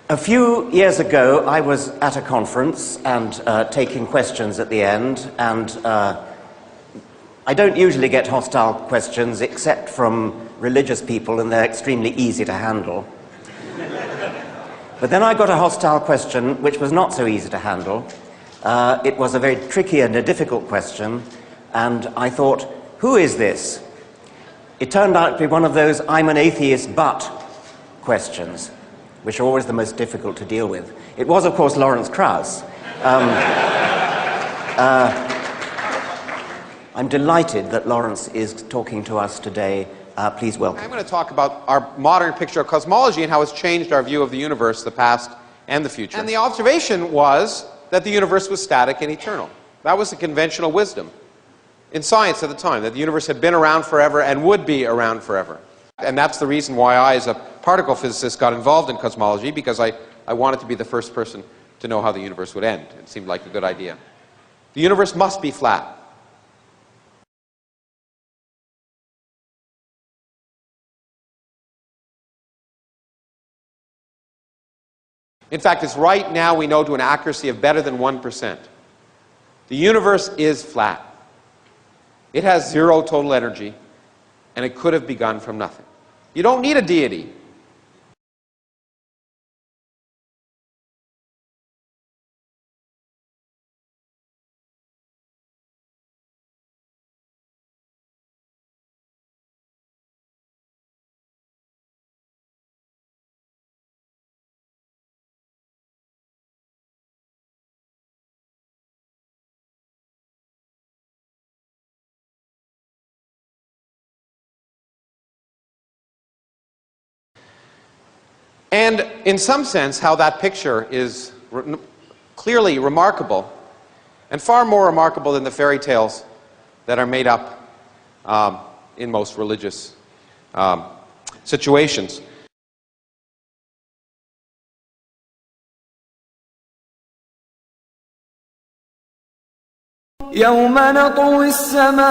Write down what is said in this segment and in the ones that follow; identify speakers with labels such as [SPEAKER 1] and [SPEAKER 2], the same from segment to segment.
[SPEAKER 1] A few years ago, I was at a conference and taking questions at the end, and I don't usually get hostile questions except from religious people, and they're extremely easy to handle. But then I got a hostile question which was not so easy to handle. It was a very tricky and a difficult question, and I thought, who is this? It turned out to be one of those I'm an atheist but questions, which are always the most difficult to deal with. It was, of course, Lawrence Krauss. I'm delighted that Lawrence is talking to us today. Please welcome.
[SPEAKER 2] I'm going to talk about our modern picture of cosmology and how it's changed our view of the universe, the past and the future. And the observation was that the universe was static and eternal. That was the conventional wisdom in science at the time, that the universe had been around forever and would be around forever. And that's the reason why I, as a particle physicist, got involved in cosmology, because I wanted to be the first person to know how the universe would end. It seemed like a good idea. The universe must be flat. In fact, it's right now we know to an accuracy of better than 1%. The universe is flat. It has zero total energy, and it could have begun from nothing. You don't need a deity. And in some sense, how that picture is clearly remarkable, and far more remarkable than the fairy tales that are made up in most religious situations.
[SPEAKER 3] يوم نطوي السماء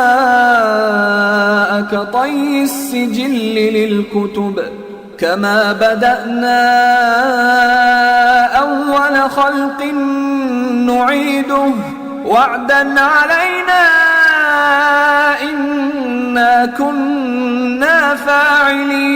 [SPEAKER 3] كطي السجل للكتب كما بدأنا أول خلق نعيده وعدا علينا إنا كنا فاعلين.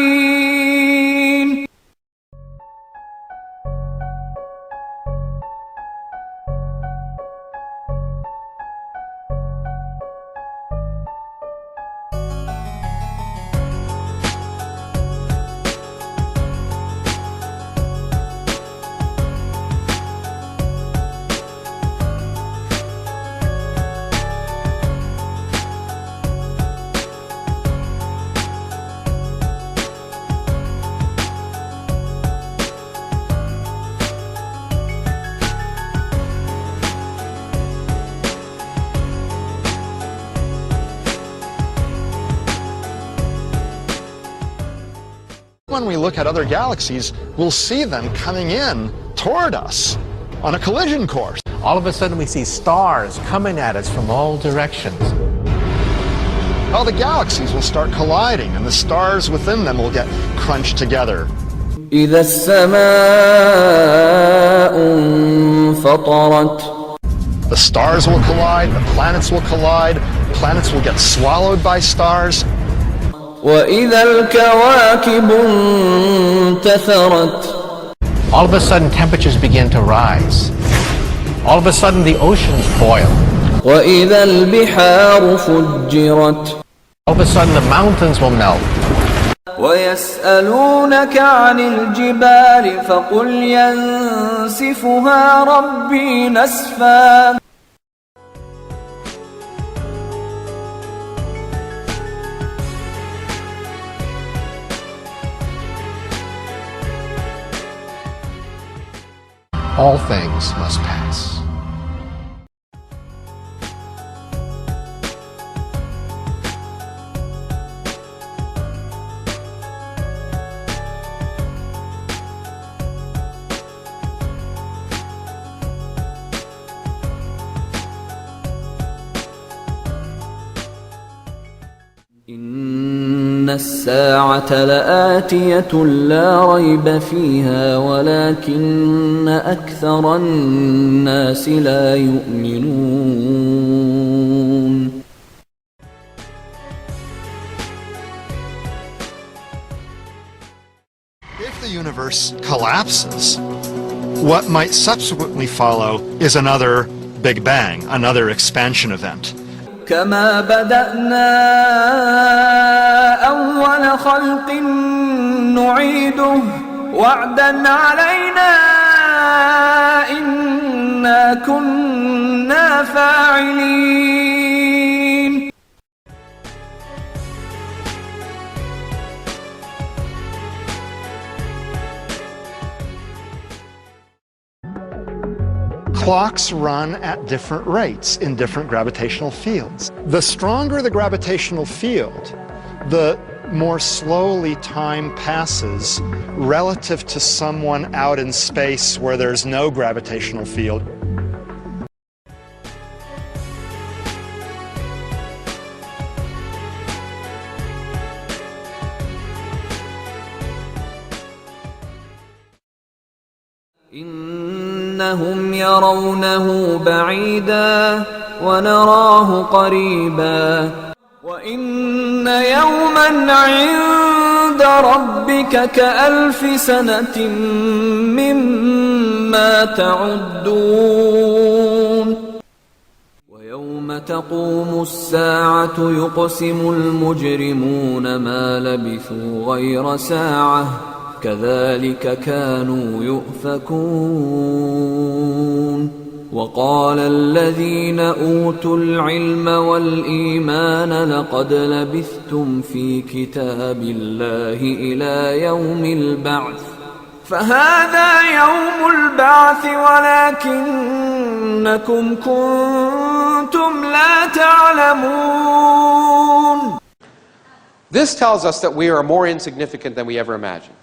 [SPEAKER 4] When we look at other galaxies, we'll see them coming in toward us on a collision course.
[SPEAKER 5] All of a sudden we see stars coming at us from all directions.
[SPEAKER 4] All the galaxies will start colliding, and the stars within them will get crunched together.
[SPEAKER 3] إذا السماء انفطرت.
[SPEAKER 4] The stars will collide, the planets will collide, planets will get swallowed by stars.
[SPEAKER 3] وإذا الكواكب انتثرت.
[SPEAKER 5] All of a sudden temperatures begin to rise. All of a sudden the oceans boil.
[SPEAKER 3] وإذا البحار فجرت.
[SPEAKER 5] All of a sudden the mountains will melt.
[SPEAKER 3] ويسألونك عن الجبال فقل ينسفها ربي نسفا.
[SPEAKER 5] All things must pass.
[SPEAKER 3] الساعة لآتية لا ريب فيها ولكن أكثر الناس لا يؤمنون.
[SPEAKER 4] If the universe collapses, what might subsequently follow is another Big Bang, another expansion event.
[SPEAKER 3] كما بدأنا أول خلق نعيده وعدا علينا إنا كنا فاعلين.
[SPEAKER 4] Clocks run at different rates in different gravitational fields. The stronger the gravitational field, the more slowly time passes relative to someone out in space where there's no gravitational field.
[SPEAKER 3] إنهم يرونه بعيدا ونراه قريبا وإن يوما عند ربك كألف سنة مما تعدون. ويوم تقوم الساعة يقسم المجرمون ما لبثوا غير ساعة كذلك كانوا يؤفكون. وقال الذين أوتوا العلم والإيمان لقد لبثتم في كتاب الله إلى يوم البعث فهذا يوم البعث ولكنكم كنتم لا تعلمون.
[SPEAKER 2] This tells us that we are more insignificant than we ever imagined.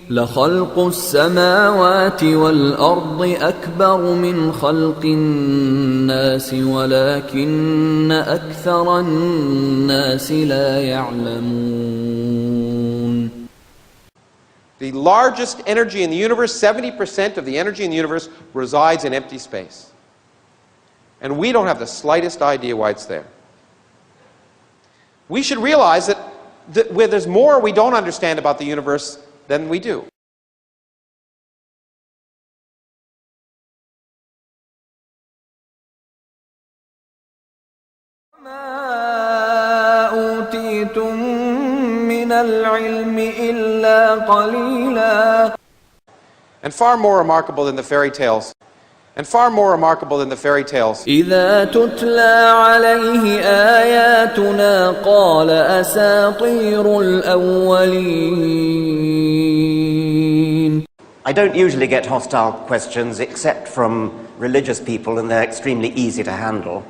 [SPEAKER 3] لخلق السماوات والأرض أكبر من خلق الناس ولكن أكثر الناس لا يعلمون.
[SPEAKER 2] The largest energy in the universe, 70% of the energy in the universe resides in empty space. And we don't have the slightest idea why it's there. We should realize that where there's more we don't understand about the universe than we do.
[SPEAKER 3] ما أوتيتم من العلم إلا قليلا.
[SPEAKER 2] And far more remarkable than the fairy tales.
[SPEAKER 3] إذا تتلى عليه آياتنا قال أساطير الأولين.
[SPEAKER 1] I don't usually get hostile questions except from religious people, and they're extremely easy to handle.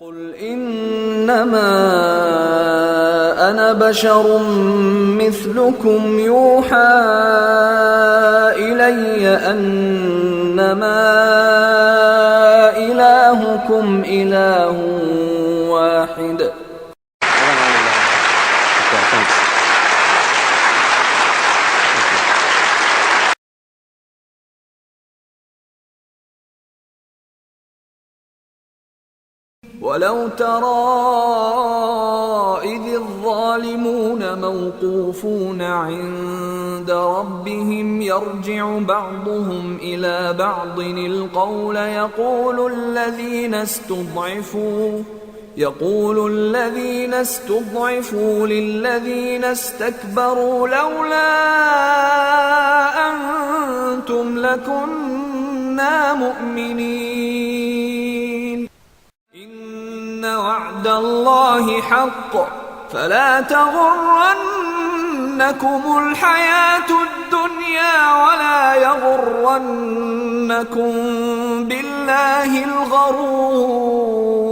[SPEAKER 3] قل إنما أنا بشر مثلكم يوحى إلي أنما إلهكم إله واحد. ولو ترى إذ الظالمون موقوفون عند ربهم يرجع بعضهم إلى بعض القول يقول الذين استضعفوا للذين استكبروا لولا أنتم لكنا مؤمنين. إن وعد الله حق فلا تغرنكم تغرنكم الحياة الدنيا ولا يغرنكم بالله الغرور.